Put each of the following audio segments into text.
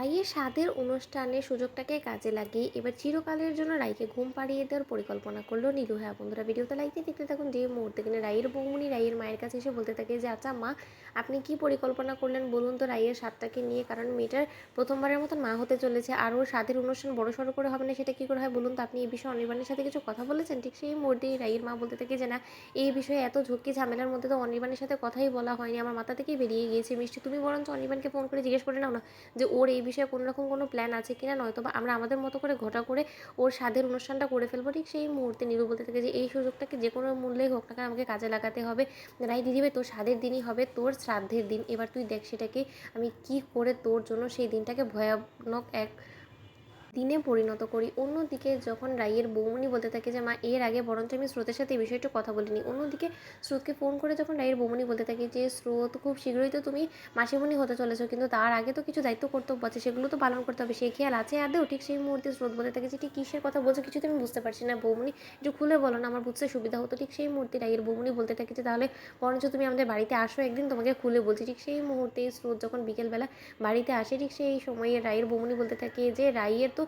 রাইয়ের স্বাদের অনুষ্ঠানের সুযোগটাকে কাজে লাগিয়ে এবার চিরকালের জন্য রাইকে ঘুম পাড়িয়ে দেওয়ার পরিকল্পনা করলো নীলু। হ্যাঁ বন্ধুরা, ভিডিওতে লাইক দিয়ে দেখতে থাকুন। যে মুহূর্তে কিনা রাইয়ের বৌমনি রাইয়ের মায়ের কাছে এসে বলতে থাকে যে আচ্ছা মা, আপনি কি পরিকল্পনা করলেন বলুন তো রাইয়ের স্বাদটাকে নিয়ে, কারণ মেয়েটার প্রথমবারের মতন মা হতে চলেছে আর ওর স্বাদের অনুষ্ঠান বড় সড়ো করে হবে না, সেটা কি করে হয় বলুন তো? আপনি এই বিষয়ে অনির্বাণের সাথে কিছু কথা বলেছেন? ঠিক সেই মুহূর্তেই রাইয়ের মা বলতে থাকে যে না, এই বিষয়ে এত ঝক্কি ঝামেলার মধ্যে তো অনির্বাণের সাথে কথাই বলা হয়নি, আমার মাথা থেকেই বেরিয়ে গিয়েছে। মিষ্টি, তুমি বরঞ্চ অনির্বাণকে ফোন করে জিজ্ঞেস করে নাও না যে ওর এই বিষয়ে কোনো রকম কোনো প্ল্যান আছে কিনা, নয়তো বা আমরা আমাদের মতো করে ঘটা করে ওর স্বাদের অনুষ্ঠানটা করে ফেলবো। ঠিক সেই মুহূর্তে নীরু বলতে থাকে যে এই সুযোগটাকে যে কোনো মূল্যেই হোক না কেন আমাকে কাজে লাগাতে হবে। রাই দিদিভাই, তোর স্বাদের দিনই হবে তোর শ্রাদ্ধের দিন, এবার তুই দেখ সেটাকে আমি কি করে তোর জন্য সেই দিনটাকে ভয়ানক এক দিনে পরিণত করি। অন্যদিকে যখন রাইয়ের বৌমনি বলতে থাকে যে মা, এর আগে বরঞ্চ আমি স্রোতের সাথে এই বিষয়টা কথা বলিনি। অন্যদিকে স্রোতকে ফোন করে যখন রাইয়ের বৌমনি বলতে থাকে যে স্রোত, খুব শীঘ্রই তো তুমি মাসিমণি হতে চলেছো, কিন্তু তার আগে তো কিছু দায়িত্ব কর্তব্য আছে, সেগুলো তো পালন করতে হবে, সেই খেয়াল আছে আদেও? ঠিক সেই মুহূর্তে স্রোত বলতে থাকে যে ঠিক কিসের কথা বলছো, কিছু তো আমি বুঝতে পারছি না বৌমনি, একটু খুলে বলো না, আমার বুঝতে সুবিধা হতো। ঠিক সেই মুহূর্তে রাইয়ের বৌমনি বলতে থাকে যে তাহলে বরঞ্চ তুমি আমাদের বাড়িতে আসো একদিন, তোমাকে খুলে বলছি। ঠিক সেই মুহূর্তে স্রোত যখন বিকেলবেলা বাড়িতে আসে, ঠিক সেই সময়ে রাইয়ের বৌমনি বলতে থাকে যে রাইয়ের তো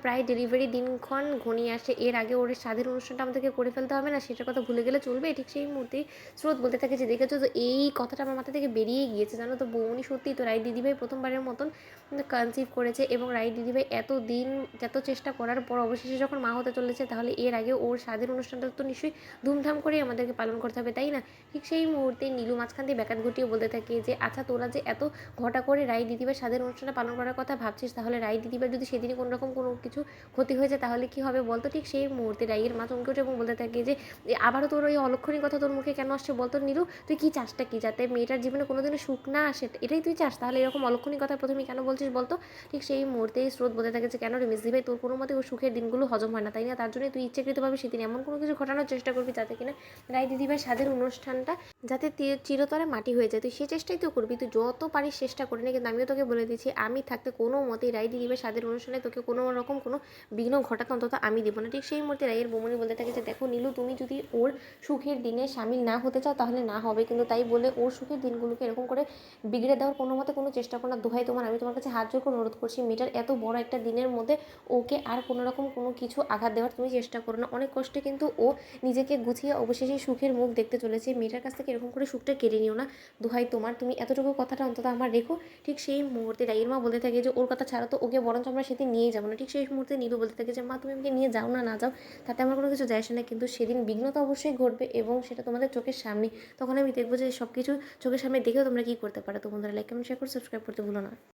প্রায় ডেলিভারি দিনক্ষণ ঘনিয়ে আসে, এর আগে ওর স্বাধীন অনুষ্ঠানটা আমাদেরকে করে ফেলতে হবে না, সেটার কথা ভুলে গেলে চলবে? ঠিক সেই মুহূর্তেই স্রোত বলতে থাকে যে দেখেছো তো, এই কথাটা আমার মাথা থেকে বেরিয়ে গিয়েছে জানো তো বৌমনি, সত্যিই তো রাই দিদিভাই প্রথমবারের মতন কনসিভ করেছে, এবং রাই দিদিভাই এত দিন এত চেষ্টা করার পর অবশেষে যখন মা হতে চলেছে, তাহলে এর আগে ওর স্বাধীন অনুষ্ঠানটা তো নিশ্চয়ই ধুমধাম করেই আমাদেরকে পালন করতে হবে, তাই না? ঠিক সেই মুহূর্তে নীলু মাঝখান দিয়ে ব্যাঘাত ঘটিয়ে বলতে থাকে যে আচ্ছা, তোরা যে এত ঘটা করে রাই দিদিভাই স্বাধীন অনুষ্ঠানটা পালন করার কথা ভাবছিস, তাহলে রাই দিদিভাই যদি সেদিনই কোনো রকম কোনো কিছু ক্ষতি হয়ে যায় তাহলে কি হবে বলতো? ঠিক সেই মুহূর্তে রাইয়ের মা চমকে ওঠে এবং বলতে থাকে যে আবারও তোর ওই অলক্ষণী কথা তোর মুখে কেন আসছে বলতো নীলু? তুই কি চাসটা কি, যাতে মেয়েটার জীবনে কোনোদিনও সুখ না আসে, এটাই তুই চাস? তাহলে এরকম অলক্ষণী কথা প্রথমে কেন বলছিস বলতো? ঠিক সেই মুহূর্তেই স্রোত বলতে থাকে যে কেন রে মিসদি ভাই, তোর কোনো মতে ওর সুখের দিনগুলো হজম হয় না তাই না? তার জন্য তুই ইচ্ছাকৃতভাবে সেদিন এমন কোনো কিছু ঘটানোর চেষ্টা করবি যাতে কিনা রাই দিদিভাই স্বাদের অনুষ্ঠানটা যাতে চিরতরে মাটি হয়ে যায়। তুই সে চেষ্টাই তো করবি, তুই যত পারিস চেষ্টা করে নে, কিন্তু আমিও তোকে বলে দিচ্ছি আমি থাকতে কোনো মতেই রাই দিদিভাই স্বাদের অনুষ্ঠানে তোকে কোনো রকম কোনো বিঘ্ন ঘটাতে অন্তত আমি দেবো না। ঠিক সেই মুহূর্তে রাইয়ের বৌমনি বলতে থাকে যে দেখো নীলু, তুমি যদি ওর সুখের দিনে সামিল না হতে চাও তাহলে না হবে, কিন্তু তাই বলে ওর সুখের দিনগুলোকে এরকম করে বিগড়ে দেওয়ার কোনো মতে কোনো চেষ্টা করো না। দোহাই তোমার, আমি তোমার কাছে হাত জোর করে অনুরোধ করছি, মেয়েটার এত বড় একটা দিনের মধ্যে ওকে আর কোনো রকম কোনো কিছু আঘাত দেওয়ার তুমি চেষ্টা করো না। অনেক কষ্টে কিন্তু ও নিজেকে গুছিয়ে অবশেষে সুখের মুখ দেখতে চলেছে, মেয়েটার কাছ থেকে এরকম করে সুখটা কেড়ে নিও না। দোহাই তোমার, তুমি এতটুকু কথাটা অন্তত আমার রেখো। ঠিক সেই মুহূর্তে রাইয়ের মা বলতে থাকে যে ওর কথা ছাড়া তো ওকে বরঞ্চ আমরা সেদিন নিয়ে যাবো না। ঠিক সেই মুহূর্তে নীলু বলতে থাকে যে মা, তুমি আমাকে নিয়ে যাও না, না যাও তাতে আমার কোনো কিছু যায় আসে না, কিন্তু সেদিন বিঘ্ন তো অবশ্যই ঘটবে এবং সেটা তোমাদের চোখের সামনে, তখন আমি দেখবো যে সব কিছু চোখের সামনে দেখেও তোমরা কী করতে পারো। তো বন্ধুরা, লাইক কমেন্ট শেয়ার করে সাবস্ক্রাইব করতে ভুলো না।